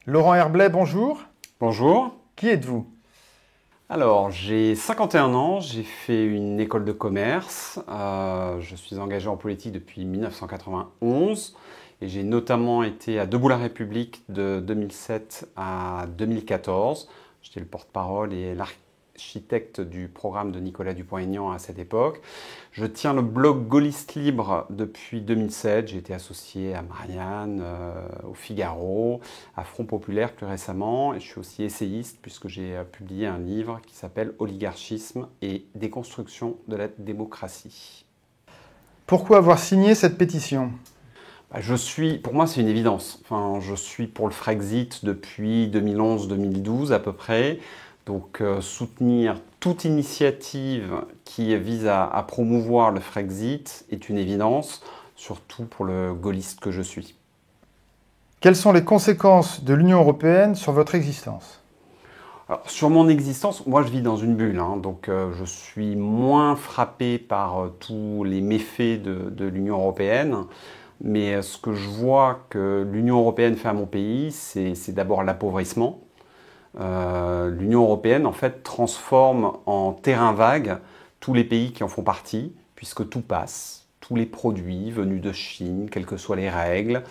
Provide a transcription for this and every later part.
Laurent Herblay, bonjour. Bonjour. Qui êtes-vous? Alors, j'ai 51 ans, j'ai fait une école de commerce, je suis engagé en politique depuis 1991 et j'ai notamment été à Debout la République de 2007 à 2014. J'étais le porte-parole et l'architecte du programme de Nicolas Dupont-Aignan à cette époque. Je tiens le blog Gaulliste Libre depuis 2007. J'ai été associé à Marianne, au Figaro, à Front Populaire plus récemment. Et je suis aussi essayiste puisque j'ai publié un livre qui s'appelle Oligarchisme et déconstruction de la démocratie. Pourquoi avoir signé cette pétition? Pour moi, c'est une évidence. Enfin, je suis pour le Frexit depuis 2011-2012 à peu près. Donc, soutenir toute initiative qui vise à promouvoir le Frexit est une évidence, surtout pour le gaulliste que je suis. Quelles sont les conséquences de l'Union européenne sur votre existence? Alors, sur mon existence, moi je vis dans une bulle, hein, donc je suis moins frappé par tous les méfaits de l'Union européenne. Mais ce que je vois que l'Union européenne fait à mon pays, c'est d'abord l'appauvrissement. L'Union européenne, en fait, transforme en terrain vague tous les pays qui en font partie, puisque tout passe, tous les produits venus de Chine, quelles que soient les règles,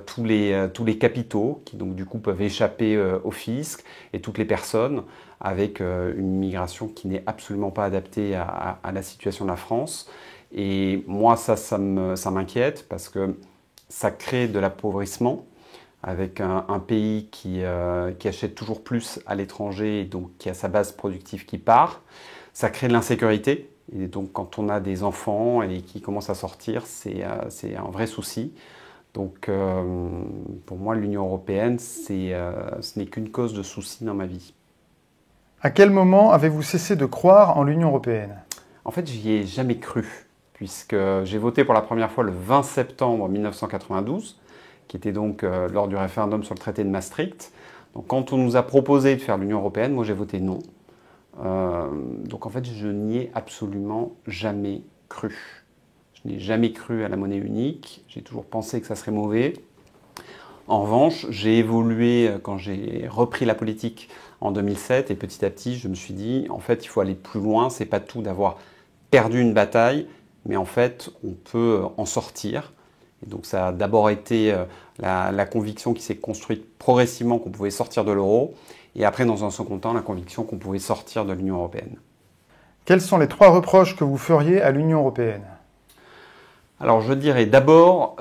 tous les capitaux qui donc du coup peuvent échapper au fisc, et toutes les personnes avec une migration qui n'est absolument pas adaptée à la situation de la France. Et moi, ça m'inquiète parce que ça crée de l'appauvrissement avec un pays qui achète toujours plus à l'étranger et donc qui a sa base productive qui part. Ça crée de l'insécurité. Et donc, quand on a des enfants et qui commencent à sortir, c'est un vrai souci. Donc, pour moi, l'Union européenne, ce n'est qu'une cause de souci dans ma vie. À quel moment avez-vous cessé de croire en l'Union européenne? En fait, j'y ai jamais cru, puisque j'ai voté pour la première fois le 20 septembre 1992, qui était donc lors du référendum sur le traité de Maastricht. Donc, quand on nous a proposé de faire l'Union européenne, moi j'ai voté non. Donc en fait, je n'y ai absolument jamais cru. Je n'ai jamais cru à la monnaie unique, j'ai toujours pensé que ça serait mauvais. En revanche, j'ai évolué quand j'ai repris la politique en 2007 et petit à petit, je me suis dit, en fait, il faut aller plus loin. C'est pas tout d'avoir perdu une bataille, mais en fait, on peut en sortir. Et donc, ça a d'abord été la conviction qui s'est construite progressivement qu'on pouvait sortir de l'euro, et après, dans un second temps, la conviction qu'on pouvait sortir de l'Union européenne. Quels sont les 3 reproches que vous feriez à l'Union européenne? Alors, je dirais d'abord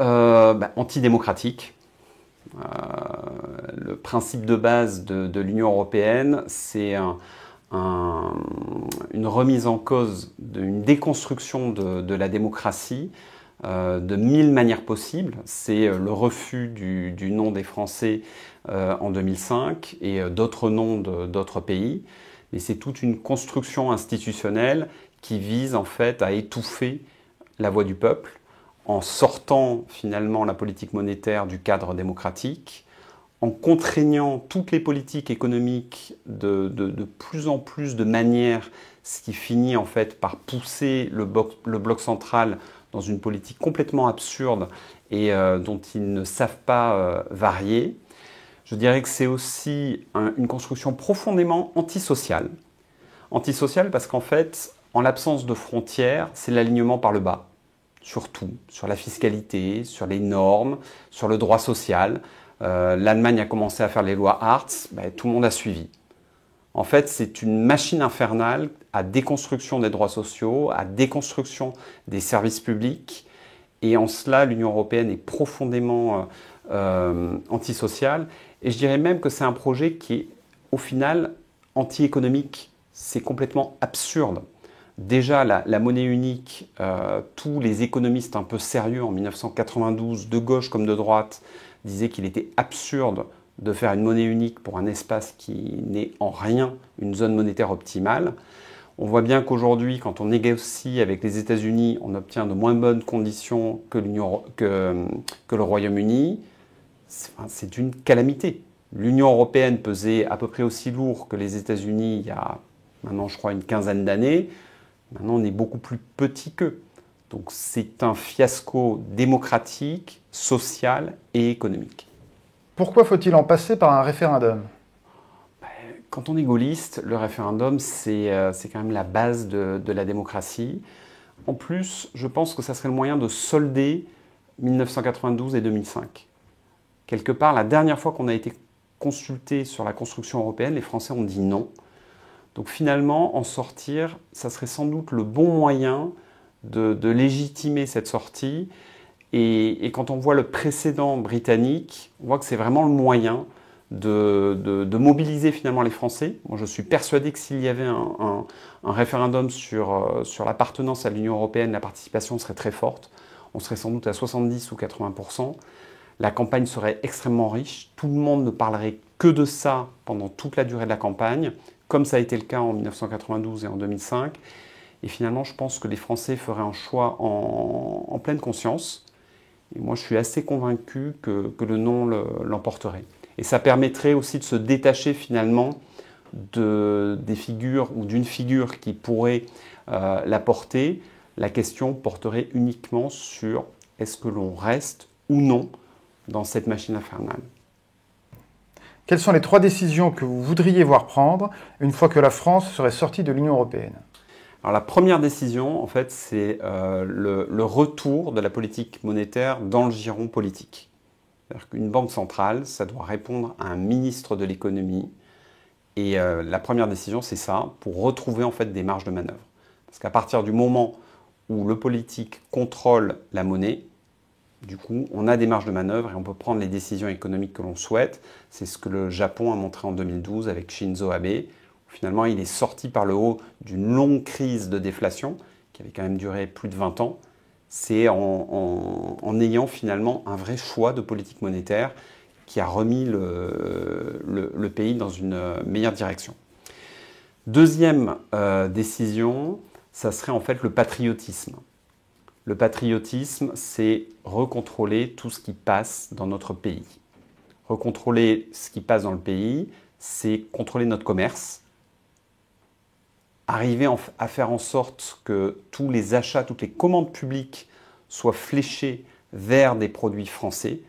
antidémocratique. Le principe de base de l'Union européenne, c'est une remise en cause, une déconstruction de la démocratie de mille manières possibles. C'est le refus du nom des Français en 2005 et d'autres noms d'autres pays. Mais c'est toute une construction institutionnelle qui vise en fait à étouffer la voix du peuple en sortant finalement la politique monétaire du cadre démocratique, en contraignant toutes les politiques économiques de plus en plus de manières, ce qui finit en fait par pousser le bloc central dans une politique complètement absurde et dont ils ne savent pas varier. Je dirais que c'est aussi une construction profondément antisociale. Antisociale parce qu'en fait, en l'absence de frontières, c'est l'alignement par le bas. Sur tout, sur la fiscalité, sur les normes, sur le droit social. L'Allemagne a commencé à faire les lois Hartz, tout le monde a suivi. En fait, c'est une machine infernale à déconstruction des droits sociaux, à déconstruction des services publics. Et en cela, l'Union européenne est profondément antisociale. Et je dirais même que c'est un projet qui est, au final, anti-économique. C'est complètement absurde. Déjà, la monnaie unique, tous les économistes un peu sérieux en 1992, de gauche comme de droite, disaient qu'il était absurde de faire une monnaie unique pour un espace qui n'est en rien une zone monétaire optimale. On voit bien qu'aujourd'hui, quand on négocie avec les États-Unis, on obtient de moins bonnes conditions que le Royaume-Uni. C'est une calamité. L'Union européenne pesait à peu près aussi lourd que les États-Unis il y a maintenant, je crois, une quinzaine d'années. Maintenant, on est beaucoup plus petit qu'eux. Donc c'est un fiasco démocratique, social et économique. Pourquoi faut-il en passer par un référendum? Quand on est gaulliste, le référendum, c'est quand même la base de la démocratie. En plus, je pense que ça serait le moyen de solder 1992 et 2005. Quelque part, la dernière fois qu'on a été consulté sur la construction européenne, les Français ont dit non. Donc finalement, en sortir, ça serait sans doute le bon moyen de légitimer cette sortie. Et quand on voit le précédent britannique, on voit que c'est vraiment le moyen de mobiliser finalement les Français. Moi, je suis persuadé que s'il y avait un référendum sur l'appartenance à l'Union européenne, la participation serait très forte. On serait sans doute à 70 ou 80%. La campagne serait extrêmement riche. Tout le monde ne parlerait que de ça pendant toute la durée de la campagne, comme ça a été le cas en 1992 et en 2005. Et finalement, je pense que les Français feraient un choix en pleine conscience. Et moi, je suis assez convaincu que le non l'emporterait. Et ça permettrait aussi de se détacher finalement des figures ou d'une figure qui pourrait la porter. La question porterait uniquement sur est-ce que l'on reste ou non dans cette machine infernale. Quelles sont les 3 décisions que vous voudriez voir prendre une fois que la France serait sortie de l'Union européenne? Alors la première décision, en fait, c'est le retour de la politique monétaire dans le giron politique. C'est-à-dire qu'une banque centrale, ça doit répondre à un ministre de l'économie. Et la première décision, c'est ça, pour retrouver en fait des marges de manœuvre. Parce qu'à partir du moment où le politique contrôle la monnaie, du coup, on a des marges de manœuvre et on peut prendre les décisions économiques que l'on souhaite. C'est ce que le Japon a montré en 2012 avec Shinzo Abe. Finalement, il est sorti par le haut d'une longue crise de déflation qui avait quand même duré plus de 20 ans. C'est en ayant finalement un vrai choix de politique monétaire qui a remis le pays dans une meilleure direction. Deuxième décision, ça serait en fait le patriotisme. Le patriotisme, c'est recontrôler tout ce qui passe dans notre pays. Recontrôler ce qui passe dans le pays, c'est contrôler notre commerce, arriver à faire en sorte que tous les achats, toutes les commandes publiques soient fléchées vers des produits français.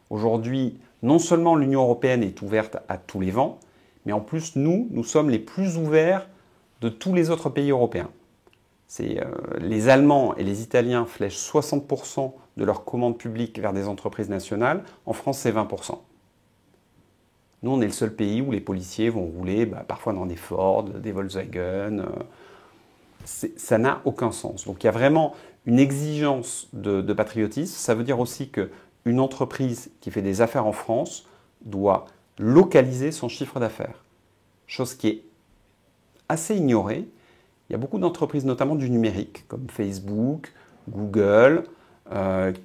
Aujourd'hui, non seulement l'Union européenne est ouverte à tous les vents, mais en plus, nous sommes les plus ouverts de tous les autres pays européens. Les Allemands et les Italiens flèchent 60% de leurs commandes publiques vers des entreprises nationales. En France, c'est 20%. Nous, on est le seul pays où les policiers vont rouler parfois dans des Ford, des Volkswagen. Ça n'a aucun sens. Donc il y a vraiment une exigence de patriotisme. Ça veut dire aussi qu'une entreprise qui fait des affaires en France doit localiser son chiffre d'affaires. Chose qui est assez ignorée. Il y a beaucoup d'entreprises, notamment du numérique, comme Facebook, Google,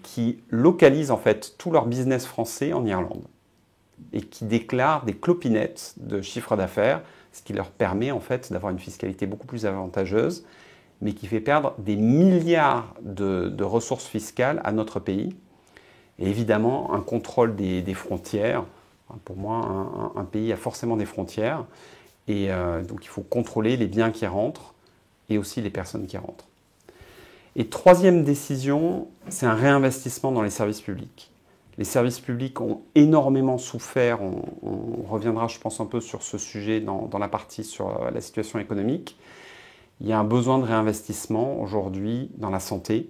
qui localisent en fait tout leur business français en Irlande et qui déclarent des clopinettes de chiffre d'affaires, ce qui leur permet en fait d'avoir une fiscalité beaucoup plus avantageuse, mais qui fait perdre des milliards de ressources fiscales à notre pays. Et évidemment, un contrôle des frontières. Pour moi, un pays a forcément des frontières, et donc il faut contrôler les biens qui rentrent et aussi les personnes qui rentrent. Et troisième décision, c'est un réinvestissement dans les services publics. Les services publics ont énormément souffert, on reviendra je pense un peu sur ce sujet dans la partie sur la situation économique. Il y a un besoin de réinvestissement aujourd'hui dans la santé.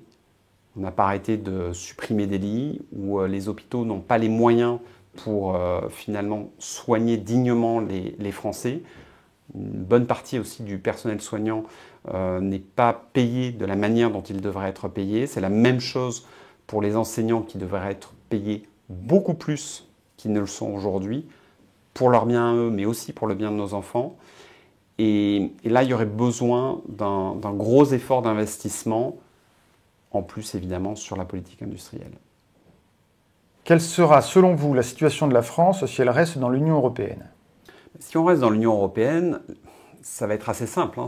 On n'a pas arrêté de supprimer des lits, où les hôpitaux n'ont pas les moyens pour finalement soigner dignement les Français. Une bonne partie aussi du personnel soignant n'est pas payé de la manière dont il devrait être payé. C'est la même chose pour les enseignants qui devraient être payés beaucoup plus qu'ils ne le sont aujourd'hui, pour leur bien à eux, mais aussi pour le bien de nos enfants. Et là, il y aurait besoin d'un gros effort d'investissement, en plus évidemment sur la politique industrielle. Quelle sera, selon vous, la situation de la France si elle reste dans l'Union européenne? Si on reste dans l'Union européenne, ça va être assez simple.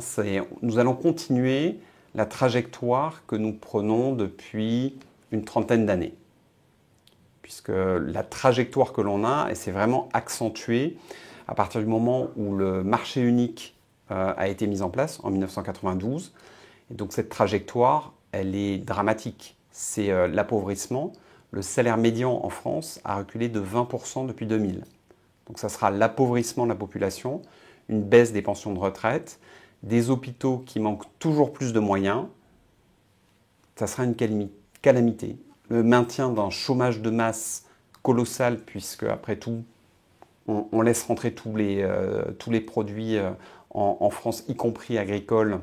Nous allons continuer la trajectoire que nous prenons depuis une trentaine d'années. Puisque la trajectoire que l'on a, et c'est vraiment accentué à partir du moment où le marché unique a été mis en place en 1992. Et donc cette trajectoire, elle est dramatique. C'est l'appauvrissement le salaire médian en France a reculé de 20% depuis 2000. Donc ça sera l'appauvrissement de la population, une baisse des pensions de retraite, des hôpitaux qui manquent toujours plus de moyens. Ça sera une calamité. Le maintien d'un chômage de masse colossal, puisque après tout, on laisse rentrer tous les produits en France, y compris agricoles,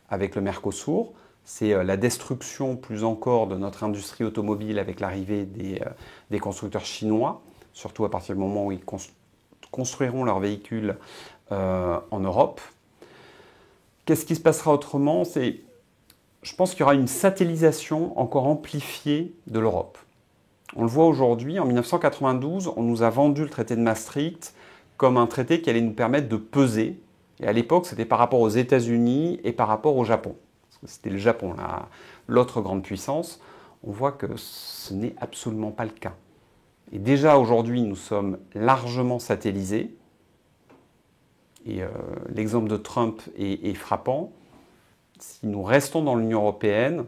avec le Mercosur. C'est la destruction plus encore de notre industrie automobile avec l'arrivée des constructeurs chinois, surtout à partir du moment où ils construiront leurs véhicules en Europe. Qu'est-ce qui se passera autrement? Je pense qu'il y aura une satellisation encore amplifiée de l'Europe. On le voit aujourd'hui, en 1992, on nous a vendu le traité de Maastricht comme un traité qui allait nous permettre de peser. Et à l'époque, c'était par rapport aux États-Unis et par rapport au Japon. Parce que c'était le Japon, l'autre grande puissance. On voit que ce n'est absolument pas le cas. Et déjà aujourd'hui, nous sommes largement satellisés. Et l'exemple de Trump est frappant. Si nous restons dans l'Union européenne,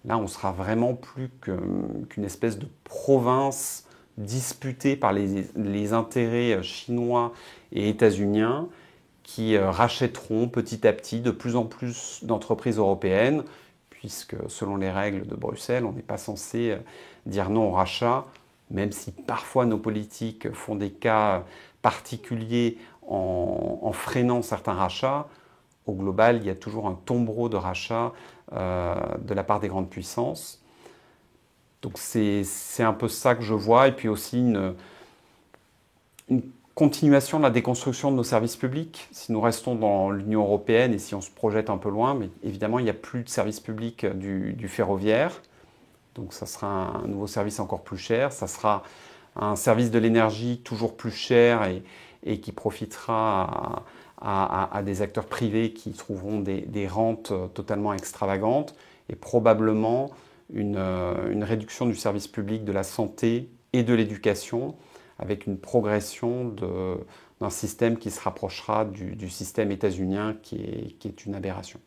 là, on sera vraiment plus qu'une espèce de province disputée par les intérêts chinois et états-uniens qui rachèteront petit à petit de plus en plus d'entreprises européennes, puisque selon les règles de Bruxelles, on n'est pas censé dire non au rachat, même si parfois nos politiques font des cas particuliers en freinant certains rachats. Au global, il y a toujours un tombereau de rachats de la part des grandes puissances. Donc c'est un peu ça que je vois. Et puis aussi une continuation de la déconstruction de nos services publics. Si nous restons dans l'Union européenne et si on se projette un peu loin, mais évidemment, il n'y a plus de service public du ferroviaire. Donc ça sera un nouveau service encore plus cher. Ça sera un service de l'énergie toujours plus cher et qui profitera à des acteurs privés qui trouveront des rentes totalement extravagantes et probablement une réduction du service public de la santé et de l'éducation avec une progression d'un système qui se rapprochera du système états-unien qui est une aberration.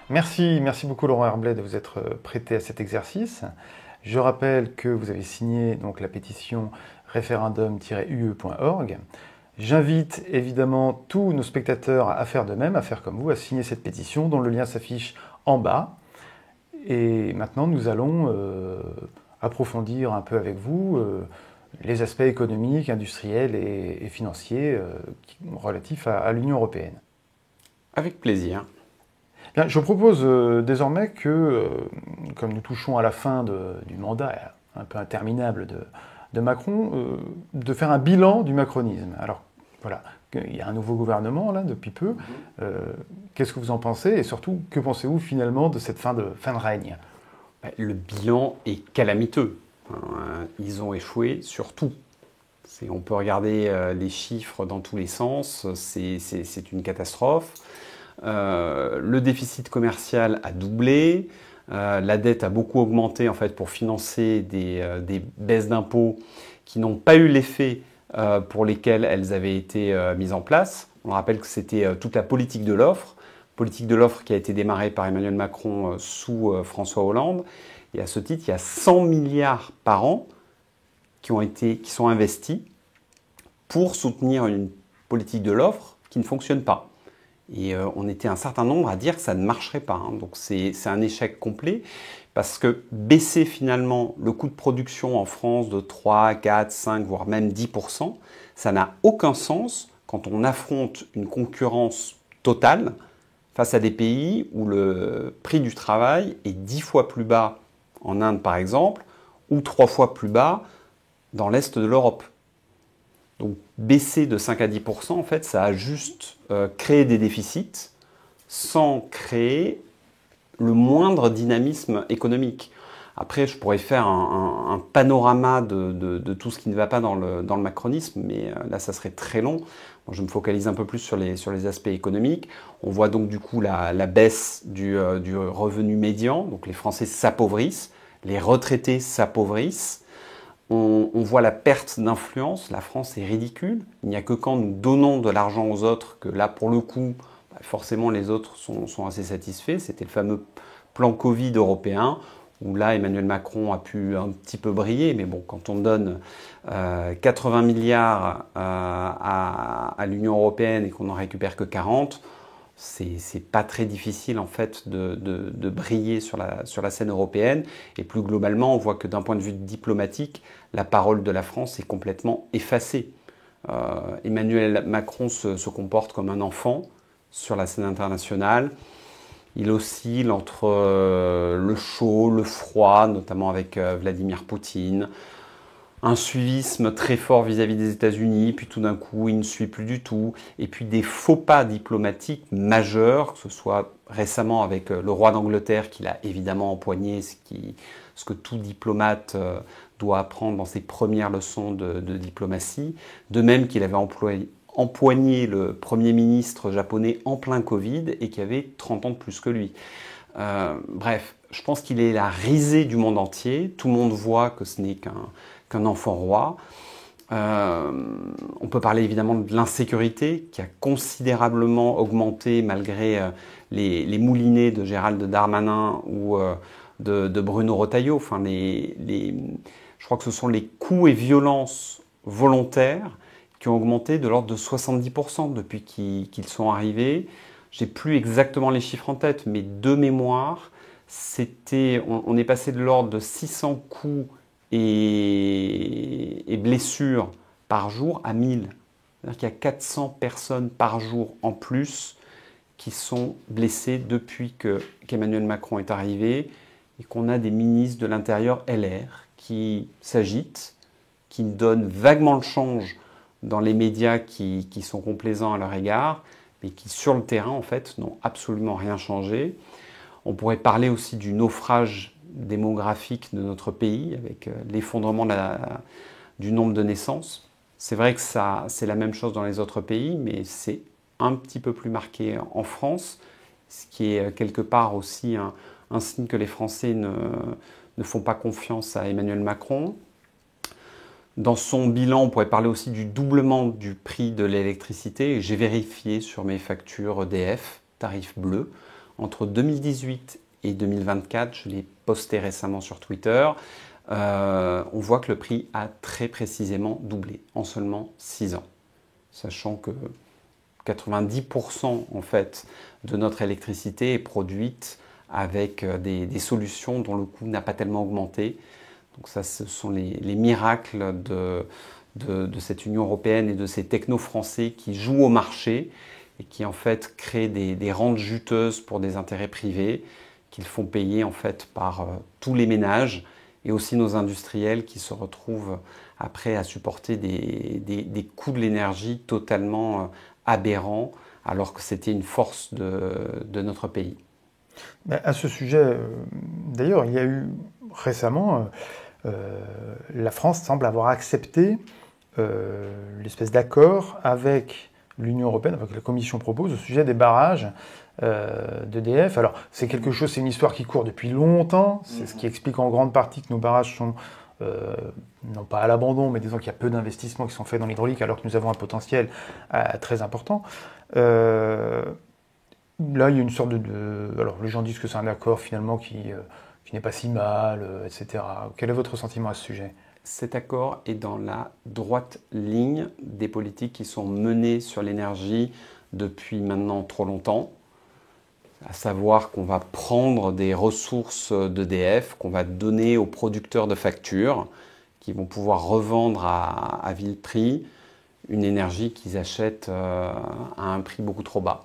Merci beaucoup Laurent Herblay de vous être prêté à cet exercice. Je rappelle que vous avez signé donc la pétition referendum-ue.org. J'invite évidemment tous nos spectateurs à faire de même, à faire comme vous, à signer cette pétition dont le lien s'affiche en bas. Et maintenant, nous allons approfondir un peu avec vous les aspects économiques, industriels et financiers relatifs à l'Union européenne. Avec plaisir. Bien, je propose désormais que, comme nous touchons à la fin du mandat un peu interminable de Macron, de faire un bilan du macronisme. Alors, voilà, il y a un nouveau gouvernement, là, depuis peu. Qu'est-ce que vous en pensez? Et surtout, que pensez-vous finalement de cette fin de règne? Le bilan est calamiteux. Ils ont échoué sur tout. On peut regarder les chiffres dans tous les sens. C'est une catastrophe. Le déficit commercial a doublé. La dette a beaucoup augmenté en fait, pour financer des baisses d'impôts qui n'ont pas eu l'effet pour lesquels elles avaient été mises en place. On rappelle que c'était toute la politique de l'offre qui a été démarrée par Emmanuel Macron sous François Hollande. Et à ce titre, il y a 100 milliards par an qui sont investis pour soutenir une politique de l'offre qui ne fonctionne pas. Et on était un certain nombre à dire que ça ne marcherait pas. Donc c'est un échec complet parce que baisser finalement le coût de production en France de 3, 4, 5, voire même 10%, ça n'a aucun sens quand on affronte une concurrence totale face à des pays où le prix du travail est 10 fois plus bas, en Inde par exemple, ou 3 fois plus bas dans l'Est de l'Europe. Donc baisser de 5 à 10%, en fait, ça a juste créé des déficits sans créer le moindre dynamisme économique. Après, je pourrais faire un panorama de tout ce qui ne va pas dans le macronisme, mais là, ça serait très long. Moi, je me focalise un peu plus sur les aspects économiques. On voit donc du coup la baisse du revenu médian. Donc les Français s'appauvrissent, les retraités s'appauvrissent. on voit la perte d'influence. La France est ridicule. Il n'y a que quand nous donnons de l'argent aux autres que là, pour le coup, forcément, les autres sont assez satisfaits. C'était le fameux plan Covid européen, où là, Emmanuel Macron a pu un petit peu briller. Mais bon, quand on donne 80 milliards à l'Union européenne et qu'on n'en récupère que 40, c'est pas très difficile en fait de briller sur la scène européenne. Et plus globalement, on voit que d'un point de vue diplomatique, la parole de la France est complètement effacée. Emmanuel Macron se comporte comme un enfant sur la scène internationale. Il oscille entre le chaud, le froid, notamment avec Vladimir Poutine, un suivisme très fort vis-à-vis des États-Unis, puis tout d'un coup, il ne suit plus du tout, et puis des faux pas diplomatiques majeurs, que ce soit récemment avec le roi d'Angleterre, qu'il a évidemment empoigné, ce que tout diplomate doit apprendre dans ses premières leçons de diplomatie, de même qu'il avait empoigné le Premier ministre japonais en plein Covid et qui avait 30 ans de plus que lui. Bref, je pense qu'il est la risée du monde entier. Tout le monde voit que ce n'est qu'un enfant roi. On peut parler évidemment de l'insécurité qui a considérablement augmenté malgré les moulinets de Gérald Darmanin ou de Bruno Retailleau. Enfin, je crois que ce sont les coups et violences volontaires qui ont augmenté de l'ordre de 70% depuis qu'ils sont arrivés. J'ai plus exactement les chiffres en tête, mais de mémoire, on est passé de l'ordre de 600 coups et blessures par jour à 1000. C'est-à-dire qu'il y a 400 personnes par jour en plus qui sont blessées depuis qu'Emmanuel Macron est arrivé et qu'on a des ministres de l'Intérieur LR qui s'agitent, qui donnent vaguement le change dans les médias qui sont complaisants à leur égard, mais qui, sur le terrain, en fait, n'ont absolument rien changé. On pourrait parler aussi du naufrage démographique de notre pays, avec l'effondrement du nombre de naissances. C'est vrai que c'est la même chose dans les autres pays, mais c'est un petit peu plus marqué en France, ce qui est quelque part aussi un signe que les Français ne font pas confiance à Emmanuel Macron. Dans son bilan, on pourrait parler aussi du doublement du prix de l'électricité. J'ai vérifié sur mes factures EDF, tarif bleu, entre 2018 et 2024, je l'ai posté récemment sur Twitter, on voit que le prix a très précisément doublé en seulement 6 ans. Sachant que 90% en fait, de notre électricité est produite avec des solutions dont le coût n'a pas tellement augmenté. Donc ça, ce sont les miracles de cette Union européenne et de ces techno-français qui jouent au marché et qui en fait créent des rentes juteuses pour des intérêts privés qu'ils font payer en fait par tous les ménages et aussi nos industriels qui se retrouvent après à supporter des coûts de l'énergie totalement aberrants alors que c'était une force de notre pays. À ce sujet, d'ailleurs, il y a eu récemment, la France semble avoir accepté l'espèce d'accord avec l'Union européenne, avec la Commission propose, au sujet des barrages d'EDF. Alors, c'est une histoire qui court depuis longtemps, c'est ce qui explique en grande partie que nos barrages sont, non pas à l'abandon, mais disons qu'il y a peu d'investissements qui sont faits dans l'hydraulique, alors que nous avons un potentiel très important. Là, il y a une sorte alors, les gens disent que c'est un accord, finalement, qui n'est pas si mal, etc. Quel est votre sentiment à ce sujet ? Cet accord est dans la droite ligne des politiques qui sont menées sur l'énergie depuis maintenant trop longtemps, à savoir qu'on va prendre des ressources d'EDF, qu'on va donner aux producteurs de factures, qui vont pouvoir revendre à vil prix une énergie qu'ils achètent à un prix beaucoup trop bas.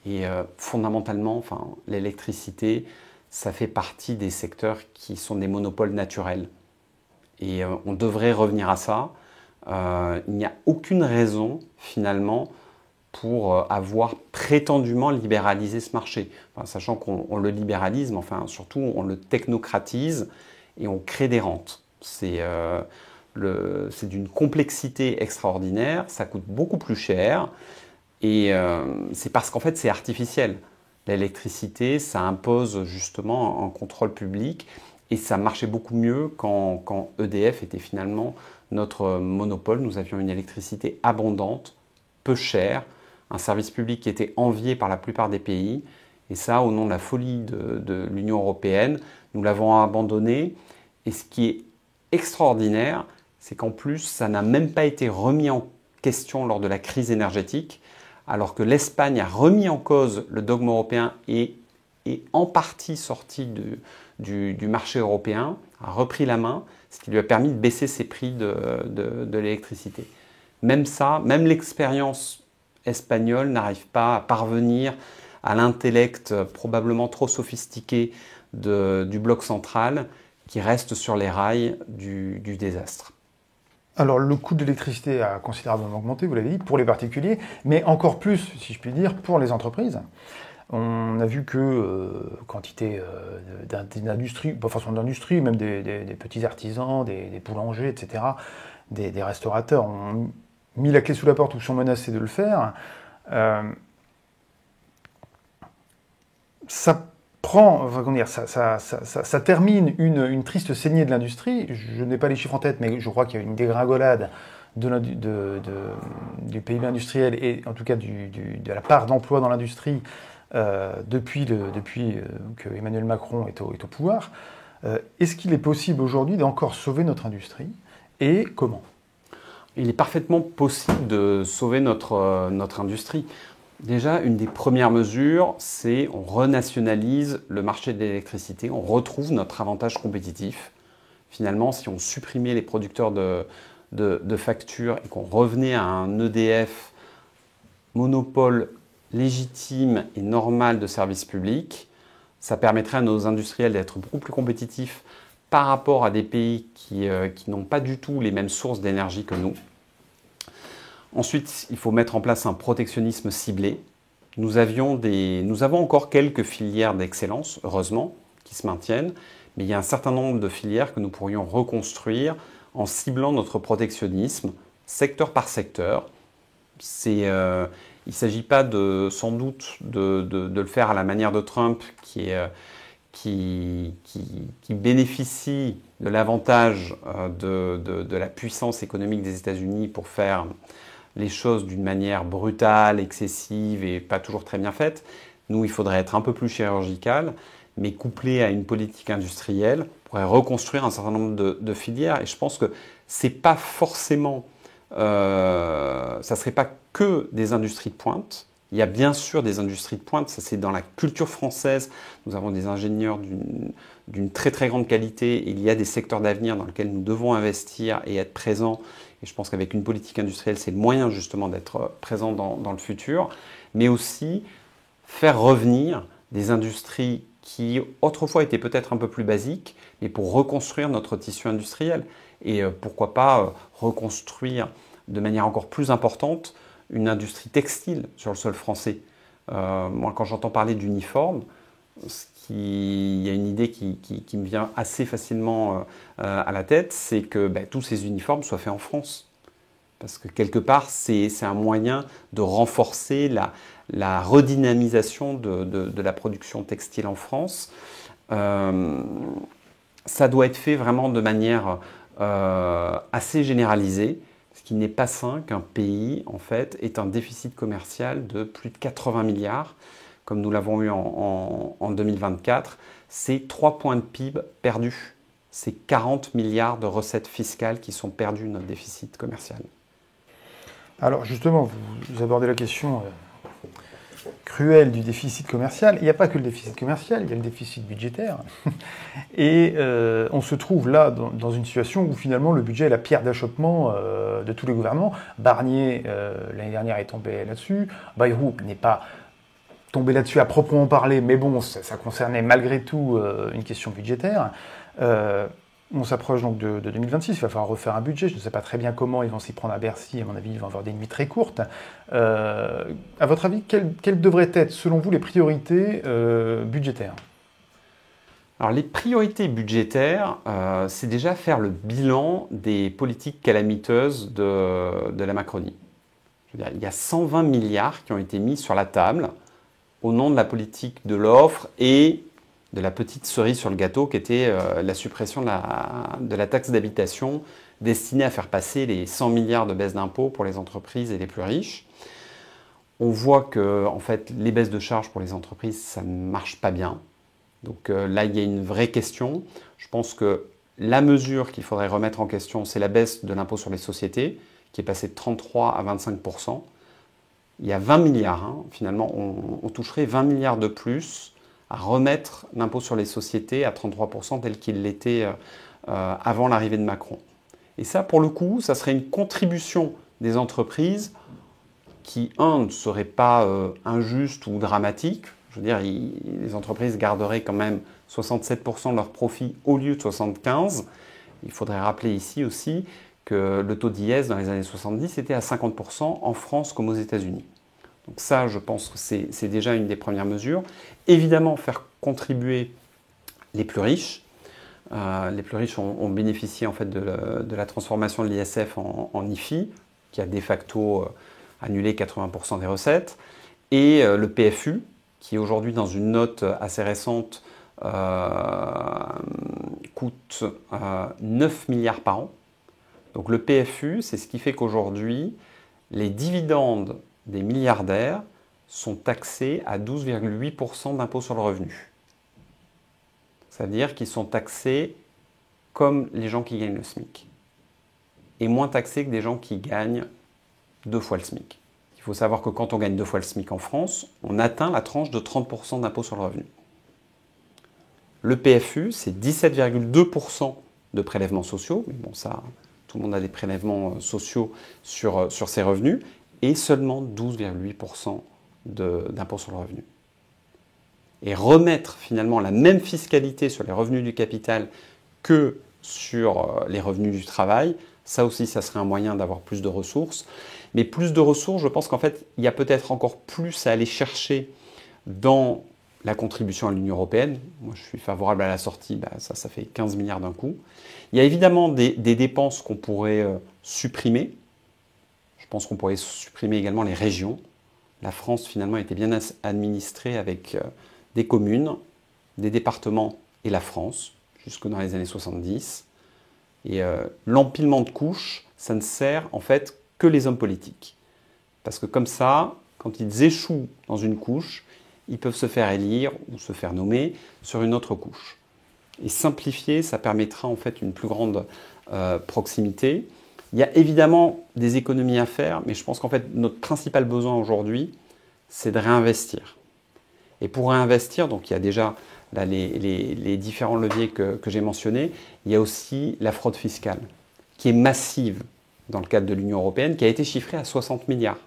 Et fondamentalement, l'électricité, ça fait partie des secteurs qui sont des monopoles naturels. Et on devrait revenir à ça. Il n'y a aucune raison, finalement, pour avoir prétendument libéralisé ce marché. Sachant qu'on le libéralise, mais surtout, on le technocratise et on crée des rentes. C'est d'une complexité extraordinaire, ça coûte beaucoup plus cher. Et c'est parce qu'en fait, c'est artificiel. L'électricité, ça impose justement un contrôle public Et ça marchait beaucoup mieux quand EDF était finalement notre monopole. Nous avions une électricité abondante, peu chère, un service public qui était envié par la plupart des pays. Et ça, au nom de la folie de l'Union européenne, nous l'avons abandonné. Et ce qui est extraordinaire, c'est qu'en plus, ça n'a même pas été remis en question lors de la crise énergétique, alors que l'Espagne a remis en cause le dogme européen et est en partie sortie du marché européen, a repris la main, ce qui lui a permis de baisser ses prix de l'électricité. Même ça, même l'expérience espagnole n'arrive pas à parvenir à l'intellect probablement trop sophistiqué du bloc central qui reste sur les rails du désastre. Alors, le coût de l'électricité a considérablement augmenté, vous l'avez dit, pour les particuliers, mais encore plus, si je puis dire, pour les entreprises. On a vu que quantité d'industrie, pas forcément d'industrie, même des petits artisans, des boulangers, etc., des restaurateurs ont mis la clé sous la porte ou sont menacés de le faire. Ça termine une triste saignée de l'industrie. Je n'ai pas les chiffres en tête, mais je crois qu'il y a une dégringolade du PIB industriel et en tout cas de la part d'emploi dans l'industrie depuis que Emmanuel Macron est au pouvoir. Est-ce qu'il est possible aujourd'hui d'encore sauver notre industrie et comment ? Il est parfaitement possible de sauver notre industrie. Déjà, une des premières mesures, c'est on renationalise le marché de l'électricité, on retrouve notre avantage compétitif. Finalement, si on supprimait les producteurs de factures et qu'on revenait à un EDF monopole légitime et normal de service public, ça permettrait à nos industriels d'être beaucoup plus compétitifs par rapport à des pays qui n'ont pas du tout les mêmes sources d'énergie que nous. Ensuite, il faut mettre en place un protectionnisme ciblé. Nous avons encore quelques filières d'excellence, heureusement, qui se maintiennent, mais il y a un certain nombre de filières que nous pourrions reconstruire en ciblant notre protectionnisme, secteur par secteur. Il ne s'agit pas sans doute de le faire à la manière de Trump qui bénéficie de l'avantage de la puissance économique des États-Unis pour faire les choses d'une manière brutale, excessive et pas toujours très bien faite. Nous, il faudrait être un peu plus chirurgical, mais couplé à une politique industrielle, on pourrait reconstruire un certain nombre de filières. Et je pense que c'est pas forcément, ça serait pas que des industries de pointe. Il y a bien sûr des industries de pointe, ça c'est dans la culture française. Nous avons des ingénieurs d'une très très grande qualité. Il y a des secteurs d'avenir dans lesquels nous devons investir et être présents. Et je pense qu'avec une politique industrielle, c'est le moyen justement d'être présent dans le futur. Mais aussi faire revenir des industries qui autrefois étaient peut-être un peu plus basiques, mais pour reconstruire notre tissu industriel. Et pourquoi pas reconstruire de manière encore plus importante une industrie textile sur le sol français. Moi, quand j'entends parler d'uniforme, il y a une idée qui me vient assez facilement à la tête, c'est que tous ces uniformes soient faits en France. Parce que quelque part, c'est un moyen de renforcer la redynamisation de la production textile en France. Ça doit être fait vraiment de manière assez généralisée. Ce qui n'est pas sain qu'un pays, en fait, ait un déficit commercial de plus de 80 milliards, comme nous l'avons eu en 2024. C'est 3 points de PIB perdus. C'est 40 milliards de recettes fiscales qui sont perdues, notre déficit commercial. Alors justement, vous abordez la question cruelle du déficit commercial. Il n'y a pas que le déficit commercial, il y a le déficit budgétaire. Et on se trouve là dans une situation où finalement le budget est la pierre d'achoppement de tous les gouvernements. Barnier, l'année dernière, est tombé là-dessus. Bayrou n'est pas tombé là-dessus à proprement parler, mais bon, ça concernait malgré tout une question budgétaire. On s'approche donc de 2026, il va falloir refaire un budget. Je ne sais pas très bien comment ils vont s'y prendre à Bercy. À mon avis, ils vont avoir des nuits très courtes. À votre avis, quelles devraient être, selon vous, les priorités budgétaires ? Alors, les priorités budgétaires, c'est déjà faire le bilan des politiques calamiteuses de la Macronie. Je veux dire, il y a 120 milliards qui ont été mis sur la table au nom de la politique de l'offre et de la petite cerise sur le gâteau qui était la suppression de la taxe d'habitation destinée à faire passer les 100 milliards de baisse d'impôts pour les entreprises et les plus riches. On voit que en fait, les baisses de charges pour les entreprises, ça ne marche pas bien. Donc là, il y a une vraie question. Je pense que la mesure qu'il faudrait remettre en question, c'est la baisse de l'impôt sur les sociétés, qui est passé de 33 à 25%. Il y a 20 milliards, hein. Finalement, on toucherait 20 milliards de plus à remettre l'impôt sur les sociétés à 33% tel qu'il l'était avant l'arrivée de Macron. Et ça, pour le coup, ça serait une contribution des entreprises qui, ne serait pas injuste ou dramatique. Je veux dire, les entreprises garderaient quand même 67% de leurs profits au lieu de 75%. Il faudrait rappeler ici aussi que le taux d'IS dans les années 70 était à 50% en France comme aux États-Unis. Donc ça, je pense que c'est déjà une des premières mesures. Évidemment, faire contribuer les plus riches. Les plus riches ont bénéficié en fait de la transformation de l'ISF en IFI, qui a de facto annulé 80% des recettes, et le PFU, qui aujourd'hui, dans une note assez récente, coûte 9 milliards par an. Donc le PFU, c'est ce qui fait qu'aujourd'hui, les dividendes des milliardaires sont taxés à 12,8% d'impôt sur le revenu. C'est-à-dire qu'ils sont taxés comme les gens qui gagnent le SMIC. Et moins taxés que des gens qui gagnent 2 fois le SMIC. Il faut savoir que quand on gagne 2 fois le SMIC en France, on atteint la tranche de 30% d'impôt sur le revenu. Le PFU, c'est 17,2% de prélèvements sociaux. Mais bon, ça, tout le monde a des prélèvements sociaux sur ses revenus. Et seulement 12,8% d'impôt sur le revenu. Et remettre finalement la même fiscalité sur les revenus du capital que sur les revenus du travail, ça aussi, ça serait un moyen d'avoir plus de ressources. Mais plus de ressources, je pense qu'en fait, il y a peut-être encore plus à aller chercher dans la contribution à l'Union européenne. Moi, je suis favorable à la sortie, ça fait 15 milliards d'un coup. Il y a évidemment des dépenses qu'on pourrait supprimer. Je pense qu'on pourrait supprimer également les régions. La France, finalement, était bien administrée avec des communes, des départements et la France, jusque dans les années 70. Et l'empilement de couches, ça ne sert en fait que les hommes politiques. Parce que comme ça, quand ils échouent dans une couche, ils peuvent se faire élire ou se faire nommer sur une autre couche. Et simplifier, ça permettra en fait une plus grande proximité. Il y a évidemment des économies à faire, mais je pense qu'en fait, notre principal besoin aujourd'hui, c'est de réinvestir. Et pour réinvestir, donc il y a déjà là, les différents leviers que j'ai mentionnés, il y a aussi la fraude fiscale, qui est massive dans le cadre de l'Union européenne, qui a été chiffrée à 60 milliards.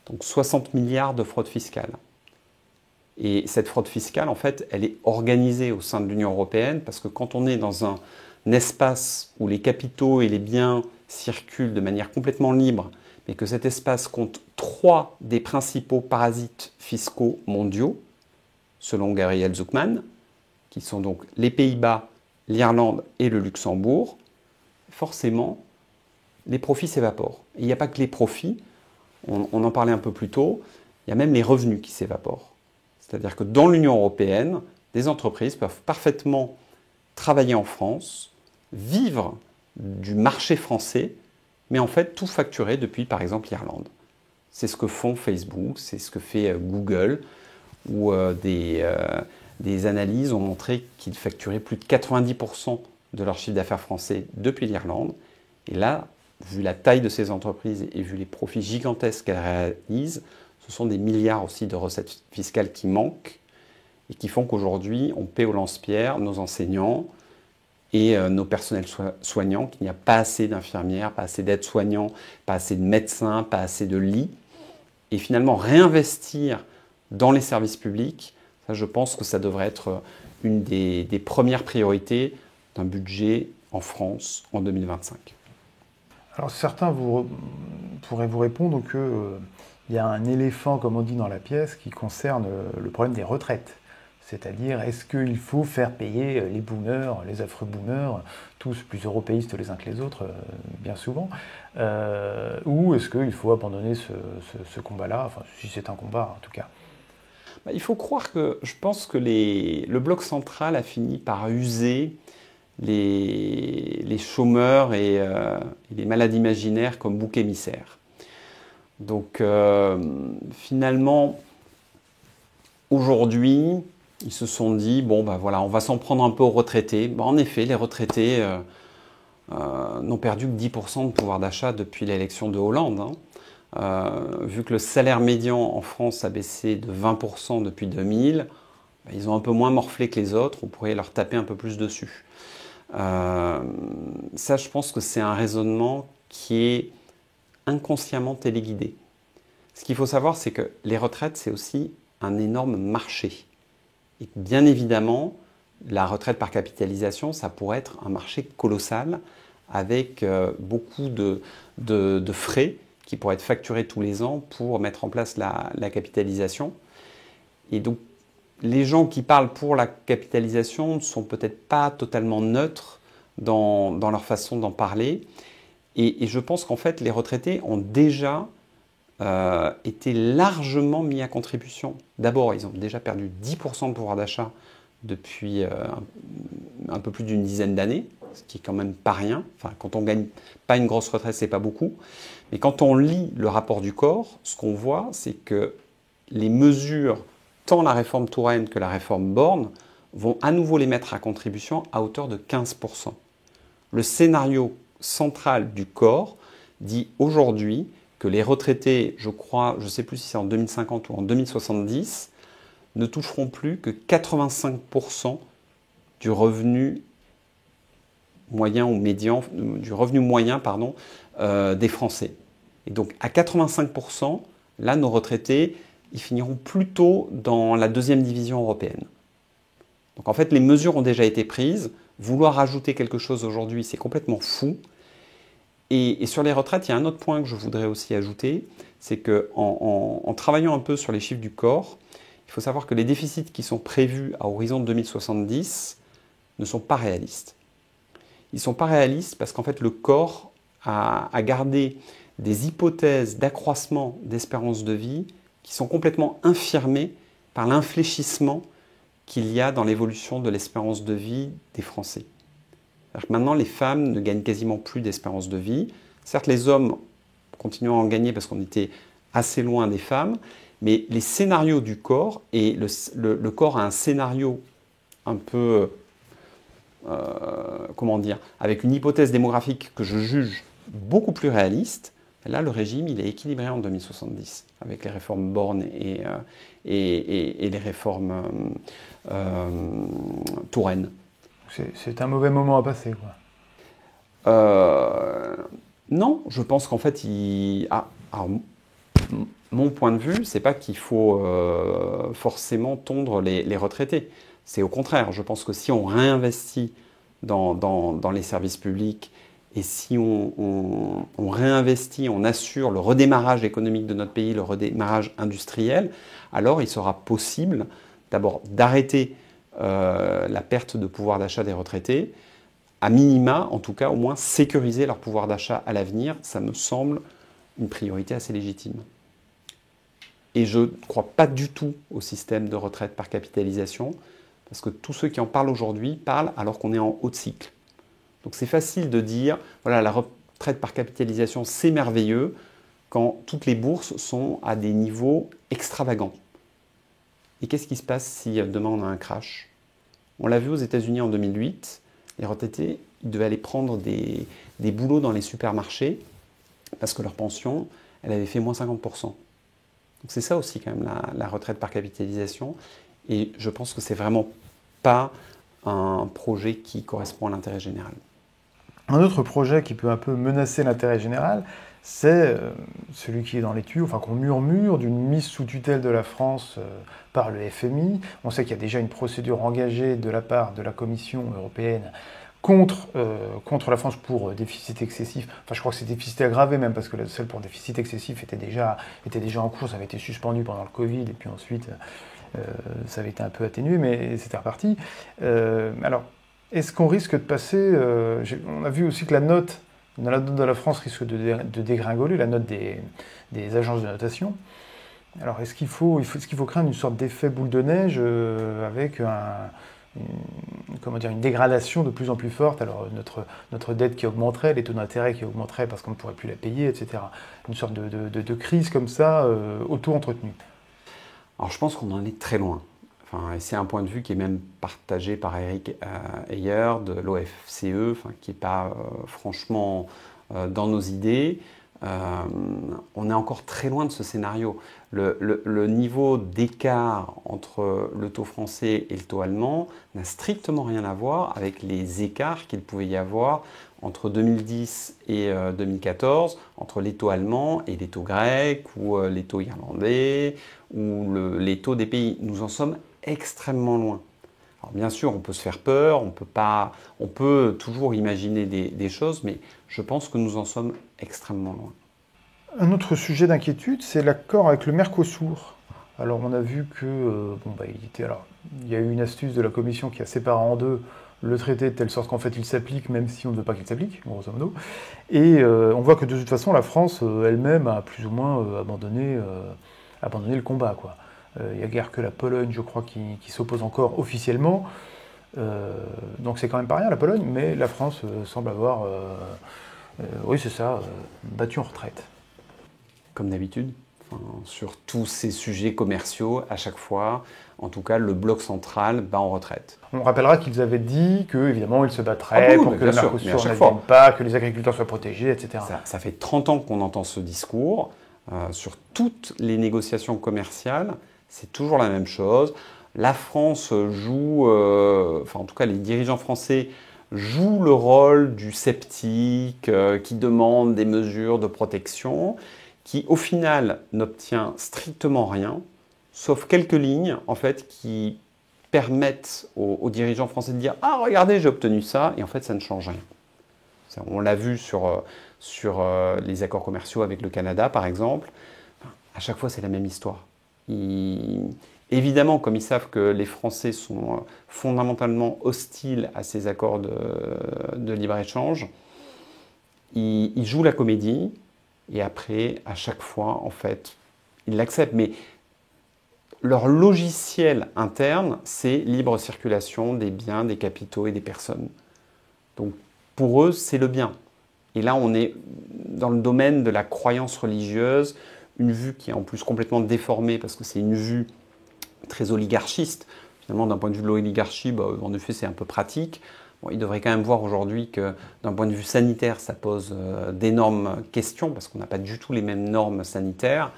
Donc 60 milliards de fraude fiscale. Et cette fraude fiscale, en fait, elle est organisée au sein de l'Union européenne, parce que quand on est dans un espace où les capitaux et les biens circulent de manière complètement libre, mais que cet espace compte 3 des principaux parasites fiscaux mondiaux, selon Gabriel Zucman, qui sont donc les Pays-Bas, l'Irlande et le Luxembourg, forcément, les profits s'évaporent. Et il n'y a pas que les profits, on en parlait un peu plus tôt, il y a même les revenus qui s'évaporent. C'est-à-dire que dans l'Union européenne, des entreprises peuvent parfaitement travailler en France, vivre du marché français, mais en fait tout facturer depuis par exemple l'Irlande. C'est ce que font Facebook, c'est ce que fait Google, où des analyses ont montré qu'ils facturaient plus de 90% de leur chiffre d'affaires français depuis l'Irlande. Et là, vu la taille de ces entreprises et vu les profits gigantesques qu'elles réalisent, ce sont des milliards aussi de recettes fiscales qui manquent et qui font qu'aujourd'hui, on paie au lance-pierre nos enseignants et nos personnels soignants, qu'il n'y a pas assez d'infirmières, pas assez d'aides-soignants, pas assez de médecins, pas assez de lits. Et finalement, réinvestir dans les services publics, ça, je pense que ça devrait être une des premières priorités d'un budget en France en 2025. Alors certains pourraient vous répondre qu'il y a un éléphant, comme on dit dans la pièce, qui concerne le problème des retraites. C'est-à-dire, est-ce qu'il faut faire payer les boomers, les affreux boomers, tous plus européistes les uns que les autres, bien souvent, ou est-ce qu'il faut abandonner ce combat-là, enfin si c'est un combat en tout cas? Il faut croire que je pense que le bloc central a fini par user les chômeurs et les malades imaginaires comme bouc émissaire. Donc finalement, aujourd'hui, ils se sont dit, bon ben voilà, on va s'en prendre un peu aux retraités. En effet, les retraités n'ont perdu que 10% de pouvoir d'achat depuis l'élection de Hollande. Vu que le salaire médian en France a baissé de 20% depuis 2000, ils ont un peu moins morflé que les autres, on pourrait leur taper un peu plus dessus. Ça, je pense que c'est un raisonnement qui est inconsciemment téléguidé. Ce qu'il faut savoir, c'est que les retraites, c'est aussi un énorme marché. Et bien évidemment, la retraite par capitalisation, ça pourrait être un marché colossal avec beaucoup de frais qui pourraient être facturés tous les ans pour mettre en place la capitalisation. Et donc, les gens qui parlent pour la capitalisation ne sont peut-être pas totalement neutres dans leur façon d'en parler. Et je pense qu'en fait, les retraités ont déjà été largement mis à contribution. D'abord, ils ont déjà perdu 10% de pouvoir d'achat depuis un peu plus d'une dizaine d'années, ce qui est quand même pas rien. Enfin, quand on gagne pas une grosse retraite, c'est pas beaucoup. Mais quand on lit le rapport du corps, ce qu'on voit, c'est que les mesures, tant la réforme Touraine que la réforme Borne, vont à nouveau les mettre à contribution à hauteur de 15%. Le scénario central du corps dit aujourd'hui que les retraités, je crois, je ne sais plus si c'est en 2050 ou en 2070, ne toucheront plus que 85% du revenu moyen ou médian, du revenu moyen, pardon, des Français. Et donc à 85%, là, nos retraités, ils finiront plutôt dans la deuxième division européenne. Donc en fait, les mesures ont déjà été prises. Vouloir rajouter quelque chose aujourd'hui, c'est complètement fou. Et sur les retraites, il y a un autre point que je voudrais aussi ajouter, c'est qu'en travaillant un peu sur les chiffres du corps, il faut savoir que les déficits qui sont prévus à horizon 2070 ne sont pas réalistes. Ils ne sont pas réalistes parce qu'en fait, le corps a gardé des hypothèses d'accroissement d'espérance de vie qui sont complètement infirmées par l'infléchissement qu'il y a dans l'évolution de l'espérance de vie des Français. Maintenant, les femmes ne gagnent quasiment plus d'espérance de vie. Certes, les hommes continuent à en gagner parce qu'on était assez loin des femmes, mais les scénarios du corps, et le corps a un scénario un peu, comment dire, avec une hypothèse démographique que je juge beaucoup plus réaliste. Là, le régime, il est équilibré en 2070, avec les réformes Borne et les réformes Touraine. C'est un mauvais moment à passer, quoi. Non, je pense qu'en fait, mon point de vue, c'est pas qu'il faut forcément tondre les retraités. C'est au contraire, je pense que si on réinvestit dans les services publics et si on réinvestit, on assure le redémarrage économique de notre pays, le redémarrage industriel, alors il sera possible d'abord d'arrêter la perte de pouvoir d'achat des retraités, à minima, en tout cas, au moins sécuriser leur pouvoir d'achat à l'avenir. Ça me semble une priorité assez légitime. Et je ne crois pas du tout au système de retraite par capitalisation, parce que tous ceux qui en parlent aujourd'hui parlent alors qu'on est en haut de cycle. Donc c'est facile de dire, voilà, la retraite par capitalisation, c'est merveilleux, quand toutes les bourses sont à des niveaux extravagants. Et qu'est-ce qui se passe si demain on a un crash? On l'a vu aux États-Unis en 2008, les retraités ils devaient aller prendre des boulots dans les supermarchés parce que leur pension, elle avait fait moins 50%. Donc c'est ça aussi quand même la retraite par capitalisation. Et je pense que c'est vraiment pas un projet qui correspond à l'intérêt général. Un autre projet qui peut un peu menacer l'intérêt général, c'est celui qui est dans les tuyaux, enfin qu'on murmure d'une mise sous tutelle de la France par le FMI. On sait qu'il y a déjà une procédure engagée de la part de la Commission européenne contre la France pour déficit excessif. Enfin, je crois que c'est déficit aggravé même, parce que celle pour déficit excessif était déjà en cours, ça avait été suspendu pendant le Covid, et puis ensuite ça avait été un peu atténué, mais c'était reparti. Alors, est-ce qu'on risque de passer... on a vu aussi que la note de la France risque de dégringoler, la note des agences de notation. Alors, est-ce qu'il faut craindre une sorte d'effet boule de neige avec comment dire, une dégradation de plus en plus forte? Alors, notre dette qui augmenterait, les taux d'intérêt qui augmenteraient parce qu'on ne pourrait plus la payer, etc. Une sorte de crise comme ça, auto-entretenue. Alors je pense qu'on en est très loin. Enfin, et c'est un point de vue qui est même partagé par Eric Heyer de l'OFCE, enfin, qui n'est pas franchement dans nos idées. On est encore très loin de ce scénario. Le niveau d'écart entre le taux français et le taux allemand n'a strictement rien à voir avec les écarts qu'il pouvait y avoir entre 2010 et 2014, entre les taux allemands et les taux grecs, ou les taux irlandais, ou les taux des pays. Nous en sommes extrêmement loin. Alors bien sûr, on peut se faire peur, on peut toujours imaginer des choses, mais je pense que nous en sommes extrêmement loin. Un autre sujet d'inquiétude, c'est l'accord avec le Mercosur. Alors, on a vu que, il y a eu une astuce de la Commission qui a séparé en deux le traité de telle sorte qu'en fait il s'applique, même si on ne veut pas qu'il s'applique, grosso modo. Et on voit que de toute façon, la France elle-même a plus ou moins abandonné le combat, quoi. Il n'y a guère que la Pologne, je crois, qui s'oppose encore officiellement. Donc c'est quand même pas rien, la Pologne, mais la France semble avoir, oui c'est ça, battu en retraite. Comme d'habitude, enfin, sur tous ces sujets commerciaux, à chaque fois, en tout cas, le bloc central bat en retraite. On rappellera qu'ils avaient dit qu'évidemment, ils se battraient pour que le Mercosur n'advienne pas, que les agriculteurs soient protégés, etc. Ça fait 30 ans qu'on entend ce discours. Sur toutes les négociations commerciales, c'est toujours la même chose. La France joue, enfin en tout cas les dirigeants français jouent le rôle du sceptique qui demande des mesures de protection, qui au final n'obtient strictement rien, sauf quelques lignes en fait qui permettent aux dirigeants français de dire « Ah regardez, j'ai obtenu ça » et en fait ça ne change rien. On l'a vu sur les accords commerciaux avec le Canada par exemple. À chaque fois c'est la même histoire. Évidemment, comme ils savent que les Français sont fondamentalement hostiles à ces accords de libre-échange, ils jouent la comédie et après, à chaque fois, en fait, ils l'acceptent. Mais leur logiciel interne, c'est libre circulation des biens, des capitaux et des personnes. Donc, pour eux, c'est le bien. Et là, on est dans le domaine de la croyance religieuse, une vue qui est en plus complètement déformée parce que c'est une vue très oligarchiste. Finalement, d'un point de vue de l'oligarchie, en effet, c'est un peu pratique. Bon, il devrait quand même voir aujourd'hui que d'un point de vue sanitaire, ça pose d'énormes questions parce qu'on n'a pas du tout les mêmes normes sanitaires.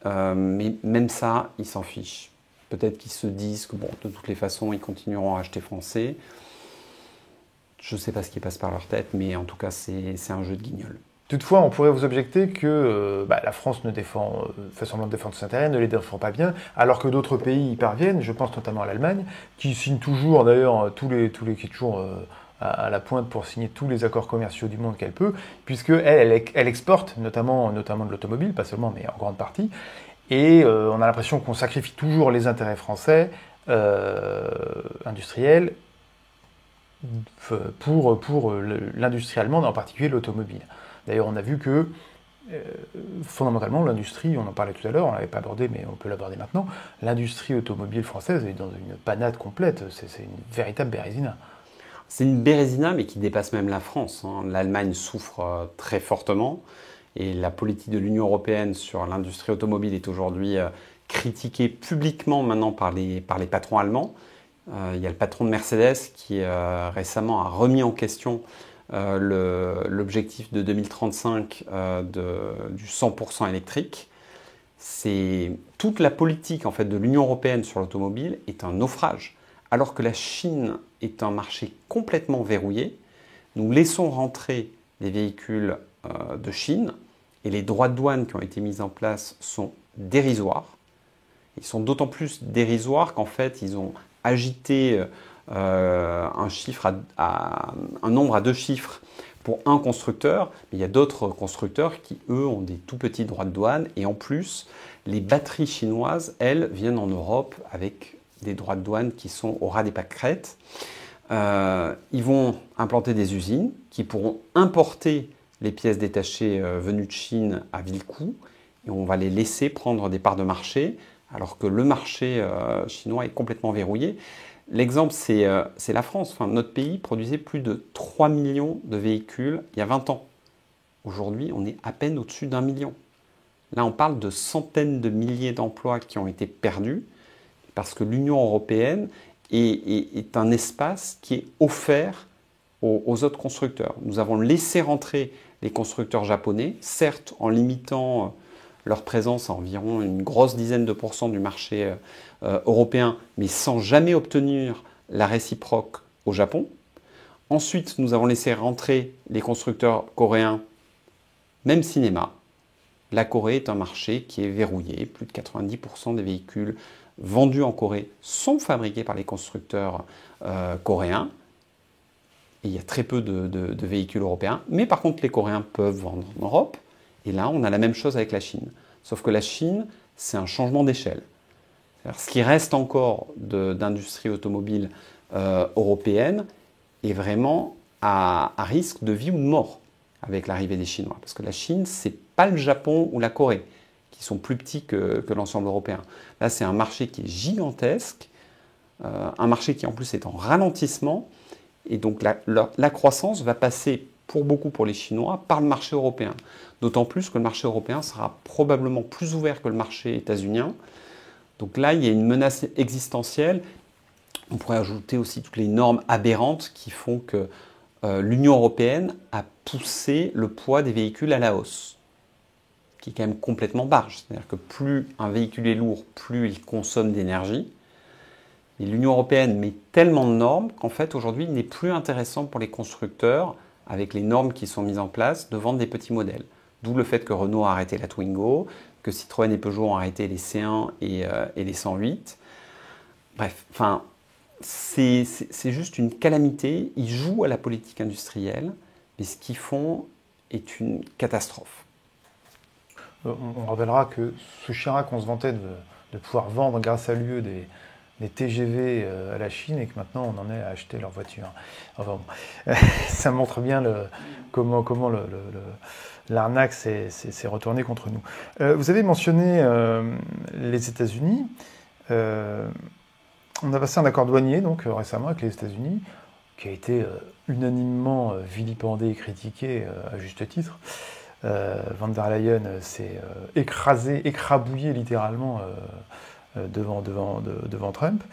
Mais même ça, ils s'en fichent. Peut-être qu'ils se disent que bon, de toutes les façons, ils continueront à acheter français. Je ne sais pas ce qui passe par leur tête, mais en tout cas, c'est un jeu de guignol. Toutefois, on pourrait vous objecter que la France fait semblant de défendre ses intérêts, ne les défend pas bien, alors que d'autres pays y parviennent. Je pense notamment à l'Allemagne, qui signe toujours, d'ailleurs, qui est toujours à la pointe pour signer tous les accords commerciaux du monde qu'elle peut, puisque elle exporte, notamment de l'automobile, pas seulement, mais en grande partie. Et on a l'impression qu'on sacrifie toujours les intérêts français industriels pour l'industrie allemande, en particulier l'automobile. D'ailleurs, on a vu que, fondamentalement, l'industrie, on en parlait tout à l'heure, on ne l'avait pas abordé, mais on peut l'aborder maintenant, l'industrie automobile française est dans une panade complète, c'est une véritable bérésina. C'est une bérésina, mais qui dépasse même la France. L'Allemagne souffre très fortement, et la politique de l'Union européenne sur l'industrie automobile est aujourd'hui critiquée publiquement maintenant par les patrons allemands. Il y a le patron de Mercedes qui récemment a remis en question l'objectif de 2035 du 100% électrique. Toute la politique en fait, de l'Union européenne sur l'automobile est un naufrage. Alors que la Chine est un marché complètement verrouillé, nous laissons rentrer les véhicules de Chine et les droits de douane qui ont été mis en place sont dérisoires. Ils sont d'autant plus dérisoires qu'en fait, ils ont agité un nombre à 2 chiffres pour un constructeur, mais il y a d'autres constructeurs qui, eux, ont des tout petits droits de douane. Et en plus, les batteries chinoises, elles, viennent en Europe avec des droits de douane qui sont au ras des pâquerettes. Ils vont implanter des usines qui pourront importer les pièces détachées venues de Chine à vil coût. et on va les laisser prendre des parts de marché, alors que le marché chinois est complètement verrouillé. L'exemple, c'est la France. Enfin, notre pays produisait plus de 3 millions de véhicules il y a 20 ans. Aujourd'hui, on est à peine au-dessus d'1 million. Là, on parle de centaines de milliers d'emplois qui ont été perdus parce que l'Union européenne est un espace qui est offert aux autres constructeurs. Nous avons laissé rentrer les constructeurs japonais, certes en limitant leur présence à environ une grosse dizaine de pourcents du marché européen, mais sans jamais obtenir la réciproque au Japon. Ensuite, nous avons laissé rentrer les constructeurs coréens, même cinéma. La Corée est un marché qui est verrouillé. Plus de 90% des véhicules vendus en Corée sont fabriqués par les constructeurs coréens. Et il y a très peu de véhicules européens. Mais par contre, les Coréens peuvent vendre en Europe. Et là, on a la même chose avec la Chine. Sauf que la Chine, c'est un changement d'échelle. Ce qui reste encore d'industrie automobile européenne est vraiment à risque de vie ou de mort avec l'arrivée des Chinois. Parce que la Chine, c'est pas le Japon ou la Corée, qui sont plus petits que l'ensemble européen. Là, c'est un marché qui est gigantesque, un marché qui en plus est en ralentissement, et donc la croissance va passer pour les Chinois par le marché européen. D'autant plus que le marché européen sera probablement plus ouvert que le marché états-unien. Donc là, il y a une menace existentielle. On pourrait ajouter aussi toutes les normes aberrantes qui font que l'Union européenne a poussé le poids des véhicules à la hausse, qui est quand même complètement barge. C'est-à-dire que plus un véhicule est lourd, plus il consomme d'énergie. Et l'Union européenne met tellement de normes qu'en fait, aujourd'hui, il n'est plus intéressant pour les constructeurs, avec les normes qui sont mises en place, de vendre des petits modèles. D'où le fait que Renault a arrêté la Twingo, que Citroën et Peugeot ont arrêté les C1 et les 108. Bref, enfin, c'est juste une calamité. Ils jouent à la politique industrielle, mais ce qu'ils font est une catastrophe. On rappellera que sous Chirac, on se vantait de pouvoir vendre grâce à lui des TGV à la Chine et que maintenant on en est à acheter leur voiture. Enfin, bon, ça montre bien comment l'arnaque s'est retournée contre nous. Vous avez mentionné les États-Unis. On a passé un accord douanier donc récemment avec les États-Unis qui a été unanimement vilipendé et critiqué à juste titre. Van der Leyen s'est écrabouillé littéralement devant Trump.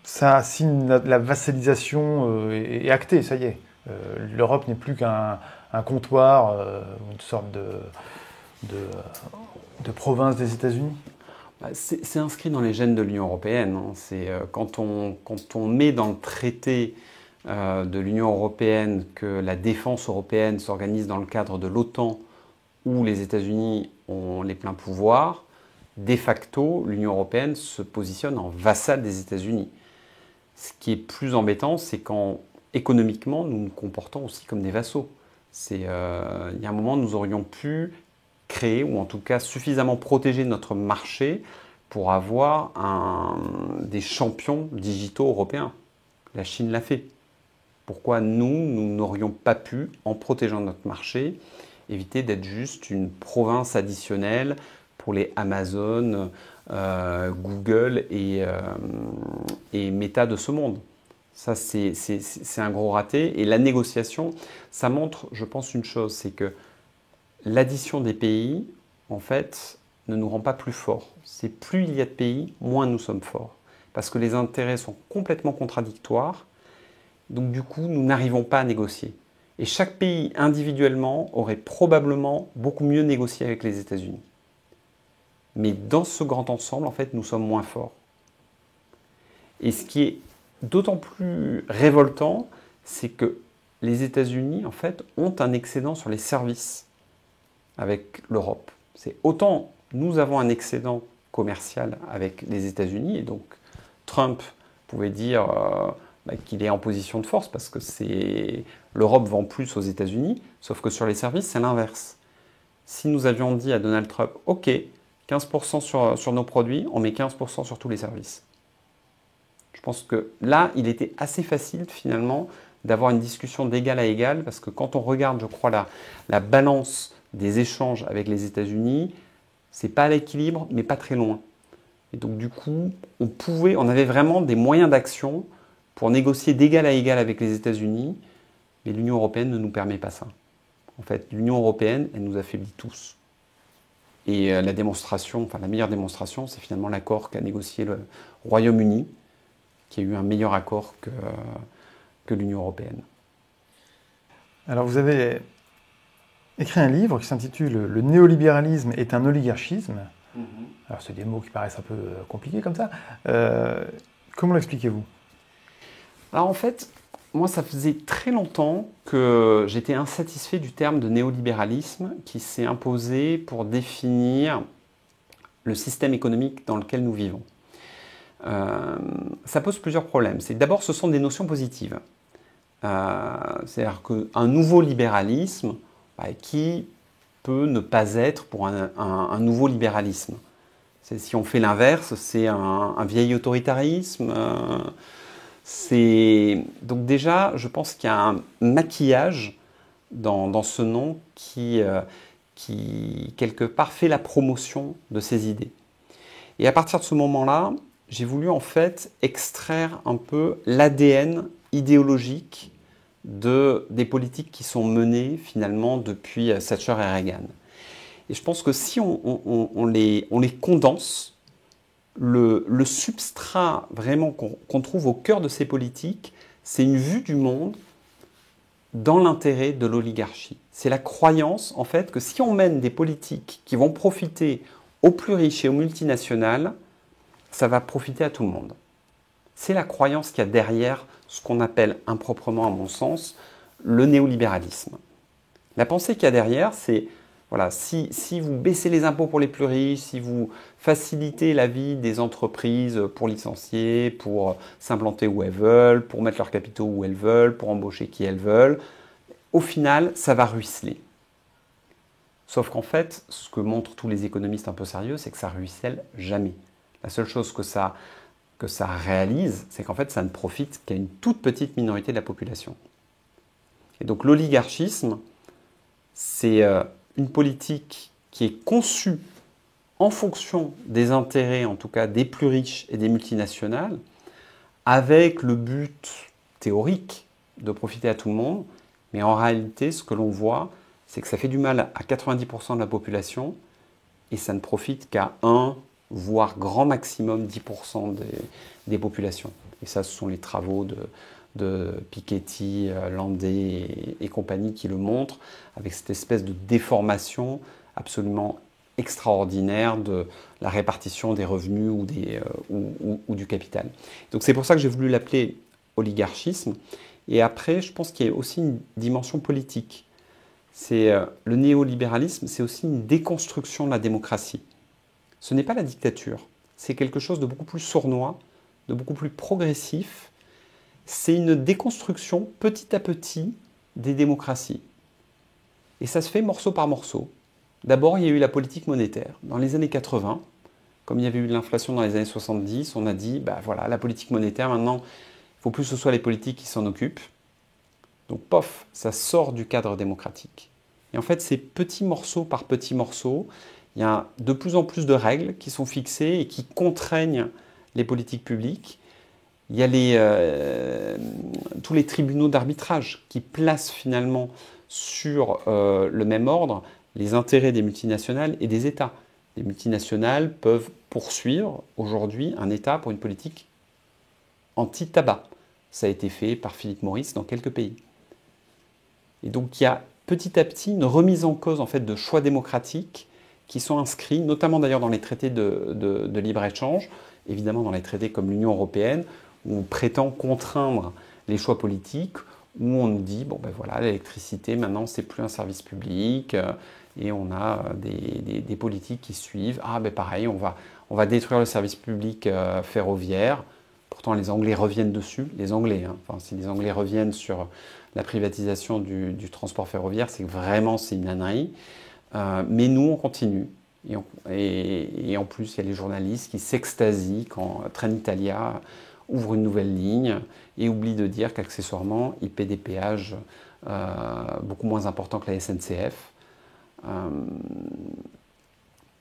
Ça signe la vassalisation est actée, ça y est. L'Europe n'est plus qu'un comptoir, une sorte de province des États-Unis. C'est inscrit dans les gènes de l'Union européenne. C'est quand on met dans le traité de l'Union européenne que la défense européenne s'organise dans le cadre de l'OTAN où les États-Unis ont les pleins pouvoirs, de facto, l'Union européenne se positionne en vassal des États-Unis. Ce qui est plus embêtant, c'est quand économiquement nous nous comportons aussi comme des vassaux. Il y a un moment, nous aurions pu créer, ou en tout cas suffisamment protéger notre marché pour avoir des champions digitaux européens. La Chine l'a fait. Pourquoi nous n'aurions pas pu, en protégeant notre marché, éviter d'être juste une province additionnelle pour les Amazon, Google et Meta de ce monde? Ça, c'est un gros raté. Et la négociation, ça montre, je pense, une chose, c'est que l'addition des pays, en fait, ne nous rend pas plus forts. C'est plus il y a de pays, moins nous sommes forts. Parce que les intérêts sont complètement contradictoires. Donc du coup, nous n'arrivons pas à négocier. Et chaque pays individuellement aurait probablement beaucoup mieux négocié avec les États-Unis. Mais dans ce grand ensemble, en fait, nous sommes moins forts. Et ce qui est d'autant plus révoltant, c'est que les États-Unis, en fait, ont un excédent sur les services avec l'Europe. C'est autant nous avons un excédent commercial avec les États-Unis, et donc Trump pouvait dire qu'il est en position de force parce que l'Europe vend plus aux États-Unis, sauf que sur les services, c'est l'inverse. Si nous avions dit à Donald Trump, OK, 15% sur nos produits, on met 15% sur tous les services. Je pense que là, il était assez facile finalement d'avoir une discussion d'égal à égal, parce que quand on regarde, je crois, la balance des échanges avec les États-Unis, c'est pas à l'équilibre, mais pas très loin. Et donc du coup, on avait vraiment des moyens d'action pour négocier d'égal à égal avec les États-Unis, mais l'Union européenne ne nous permet pas ça. En fait, l'Union européenne, elle nous affaiblit tous. Et la meilleure démonstration, c'est finalement l'accord qu'a négocié le Royaume-Uni, qui a eu un meilleur accord que l'Union européenne. Alors vous avez écrit un livre qui s'intitule « Le néolibéralisme est un oligarchisme ». Alors c'est des mots qui paraissent un peu compliqués comme ça. Comment l'expliquez-vous? Alors en fait, moi ça faisait très longtemps que j'étais insatisfait du terme de néolibéralisme qui s'est imposé pour définir le système économique dans lequel nous vivons. Ça pose plusieurs problèmes. D'abord, ce sont des notions positives. C'est-à-dire qu'un nouveau libéralisme, qui peut ne pas être pour un nouveau libéralisme. Si on fait l'inverse, c'est un vieil autoritarisme. Donc déjà, je pense qu'il y a un maquillage dans ce nom qui, quelque part, fait la promotion de ces idées. Et à partir de ce moment-là, j'ai voulu en fait extraire un peu l'ADN idéologique des politiques qui sont menées finalement depuis Thatcher et Reagan. Et je pense que si on les condense, le substrat vraiment qu'on trouve au cœur de ces politiques, c'est une vue du monde dans l'intérêt de l'oligarchie. C'est la croyance en fait que si on mène des politiques qui vont profiter aux plus riches et aux multinationales, ça va profiter à tout le monde. C'est la croyance qu'il y a derrière ce qu'on appelle improprement, à mon sens, le néolibéralisme. La pensée qu'il y a derrière, c'est voilà, si vous baissez les impôts pour les plus riches, si vous facilitez la vie des entreprises pour licencier, pour s'implanter où elles veulent, pour mettre leurs capitaux où elles veulent, pour embaucher qui elles veulent, au final, ça va ruisseler. Sauf qu'en fait, ce que montrent tous les économistes un peu sérieux, c'est que ça ruisselle jamais. La seule chose que ça réalise, c'est qu'en fait, ça ne profite qu'à une toute petite minorité de la population. Et donc l'oligarchisme, c'est une politique qui est conçue en fonction des intérêts, en tout cas des plus riches et des multinationales, avec le but théorique de profiter à tout le monde. Mais en réalité, ce que l'on voit, c'est que ça fait du mal à 90% de la population et ça ne profite qu'à 1, voire grand maximum 10% des populations. Et ça, ce sont les travaux de Piketty, Landé et compagnie qui le montrent, avec cette espèce de déformation absolument extraordinaire de la répartition des revenus ou du capital. Donc c'est pour ça que j'ai voulu l'appeler oligarchisme. Et après, je pense qu'il y a aussi une dimension politique. Le néolibéralisme, c'est aussi une déconstruction de la démocratie. Ce n'est pas la dictature, c'est quelque chose de beaucoup plus sournois, de beaucoup plus progressif. C'est une déconstruction petit à petit des démocraties. Et ça se fait morceau par morceau. D'abord, il y a eu la politique monétaire. Dans les années 80, comme il y avait eu de l'inflation dans les années 70, on a dit, voilà, la politique monétaire, maintenant, il ne faut plus que ce soit les politiques qui s'en occupent. Donc, pof, ça sort du cadre démocratique. Et en fait, c'est petit morceau par petit morceau, il y a de plus en plus de règles qui sont fixées et qui contraignent les politiques publiques. Il y a tous les tribunaux d'arbitrage qui placent finalement sur le même ordre les intérêts des multinationales et des États. Les multinationales peuvent poursuivre aujourd'hui un État pour une politique anti-tabac. Ça a été fait par Philip Morris dans quelques pays. Et donc il y a petit à petit une remise en cause en fait, de choix démocratiques qui sont inscrits, notamment d'ailleurs dans les traités de libre-échange, évidemment dans les traités comme l'Union européenne, où on prétend contraindre les choix politiques, où on nous dit, voilà, l'électricité maintenant c'est plus un service public, et on a des politiques qui suivent, pareil, on va détruire le service public ferroviaire, pourtant les Anglais reviennent dessus, si les Anglais reviennent sur la privatisation du transport ferroviaire, c'est une ânerie. Mais nous, on continue. Et en plus, il y a les journalistes qui s'extasient quand Trenitalia ouvre une nouvelle ligne et oublie de dire qu'accessoirement, il paie des péages beaucoup moins importants que la SNCF.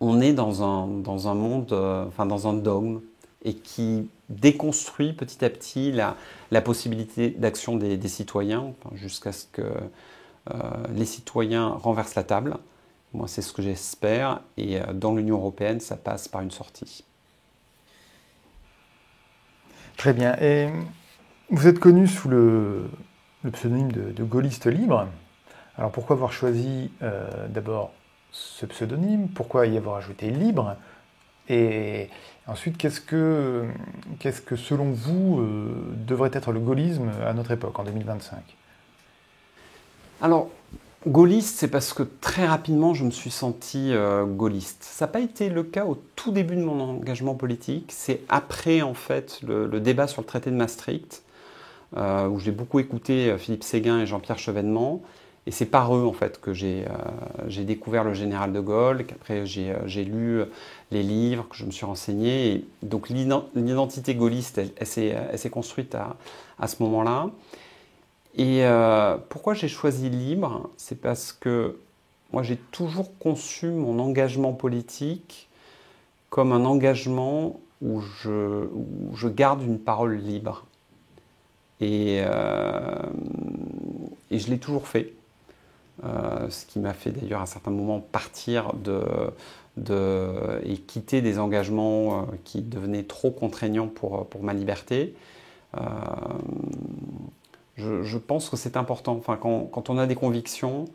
on est dans un monde, dans un dogme, et qui déconstruit petit à petit la possibilité d'action des citoyens, jusqu'à ce que les citoyens renversent la table. Moi, c'est ce que j'espère, et dans l'Union européenne, ça passe par une sortie. Très bien. Et vous êtes connu sous le pseudonyme de gaulliste libre. Alors pourquoi avoir choisi d'abord ce pseudonyme? Pourquoi y avoir ajouté libre? Et ensuite, qu'est-ce que selon vous devrait être le gaullisme à notre époque, en 2025? Alors, gaulliste, c'est parce que très rapidement, je me suis senti gaulliste. Ça n'a pas été le cas au tout début de mon engagement politique. C'est après, en fait, le débat sur le traité de Maastricht, où j'ai beaucoup écouté Philippe Séguin et Jean-Pierre Chevènement. Et c'est par eux, en fait, que j'ai découvert le général de Gaulle, qu'après j'ai lu les livres, que je me suis renseigné. Et donc l'identité gaulliste, elle s'est construite à ce moment-là. Et pourquoi j'ai choisi libre? C'est parce que moi, j'ai toujours conçu mon engagement politique comme un engagement où je garde une parole libre. Et je l'ai toujours fait. Ce qui m'a fait d'ailleurs à un certain moment partir et quitter des engagements qui devenaient trop contraignants pour ma liberté. Je pense que c'est important. Enfin, quand on a des convictions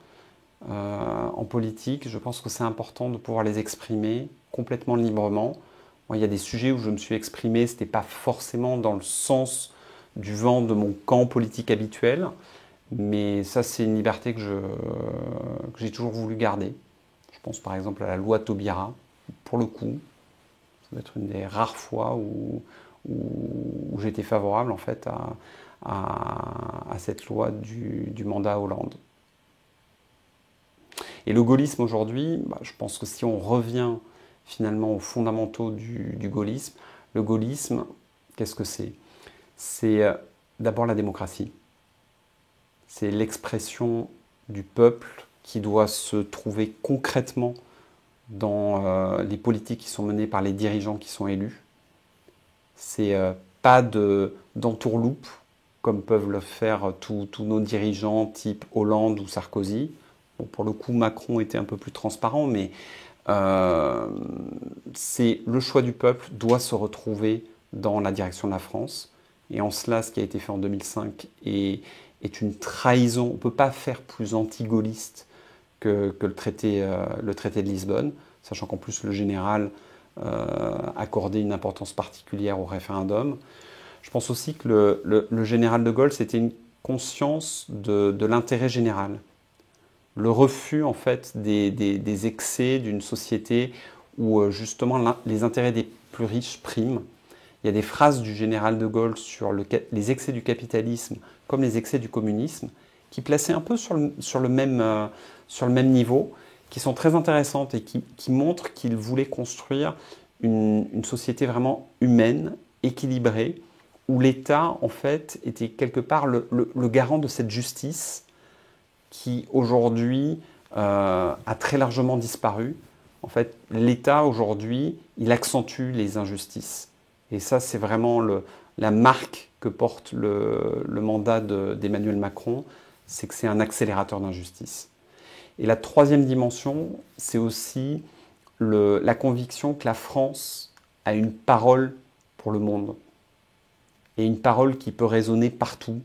en politique, je pense que c'est important de pouvoir les exprimer complètement librement. Moi, il y a des sujets où je me suis exprimé, ce n'était pas forcément dans le sens du vent de mon camp politique habituel, mais ça, c'est une liberté que j'ai toujours voulu garder. Je pense par exemple à la loi Taubira. Pour le coup, ça va être une des rares fois où j'étais favorable en fait à cette loi du mandat Hollande. Et le gaullisme aujourd'hui, je pense que si on revient finalement aux fondamentaux du gaullisme, le gaullisme, qu'est-ce que c'est? C'est d'abord la démocratie. C'est l'expression du peuple qui doit se trouver concrètement dans les politiques qui sont menées par les dirigeants qui sont élus. C'est pas d'entourloupe, comme peuvent le faire tous nos dirigeants type Hollande ou Sarkozy. Bon, pour le coup, Macron était un peu plus transparent, mais c'est le choix du peuple doit se retrouver dans la direction de la France. Et en cela, ce qui a été fait en 2005 est une trahison. On ne peut pas faire plus anti-gaulliste que le traité de Lisbonne, sachant qu'en plus le général accordait une importance particulière au référendum. Je pense aussi que le général de Gaulle, c'était une conscience de l'intérêt général. Le refus en fait des excès d'une société où justement les intérêts des plus riches priment. Il y a des phrases du général de Gaulle sur les excès du capitalisme comme les excès du communisme qui plaçaient un peu sur le même niveau, qui sont très intéressantes et qui montrent qu'il voulait construire une société vraiment humaine, équilibrée, où l'État en fait était quelque part le garant de cette justice qui aujourd'hui a très largement disparu. En fait, l'État aujourd'hui, il accentue les injustices. Et ça, c'est vraiment la marque que porte le mandat d'Emmanuel Macron, c'est que c'est un accélérateur d'injustice. Et la troisième dimension, c'est aussi la conviction que la France a une parole pour le monde. Et une parole qui peut résonner partout.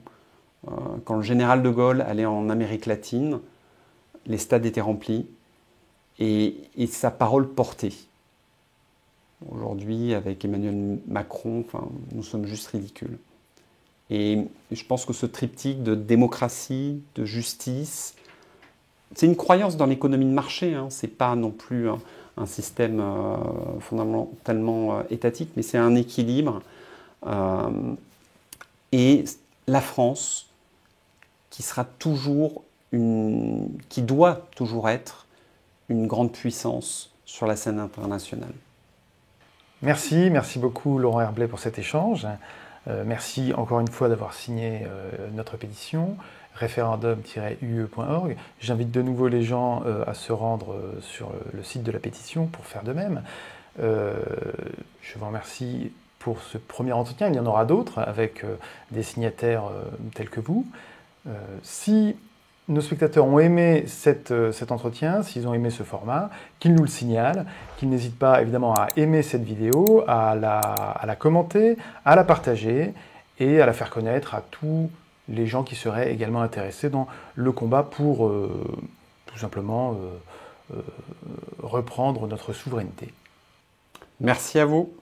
Quand le général de Gaulle allait en Amérique latine, les stades étaient remplis et sa parole portait. Aujourd'hui, avec Emmanuel Macron, nous sommes juste ridicules. Et je pense que ce triptyque de démocratie, de justice, c'est une croyance dans l'économie de marché, hein. Ce n'est pas non plus un système fondamentalement étatique, mais c'est un équilibre. Et la France, qui doit toujours être une grande puissance sur la scène internationale. Merci beaucoup Laurent Herblay pour cet échange. Merci encore une fois d'avoir signé notre pétition. referendum-ue.org. J'invite de nouveau les gens à se rendre sur le site de la pétition pour faire de même. Je vous remercie pour ce premier entretien. Il y en aura d'autres avec des signataires tels que vous. Si nos spectateurs ont aimé cet entretien, s'ils ont aimé ce format, qu'ils nous le signalent, qu'ils n'hésitent pas évidemment à aimer cette vidéo, à la commenter, à la partager et à la faire connaître à tous les gens qui seraient également intéressés dans le combat pour tout simplement reprendre notre souveraineté. Merci à vous.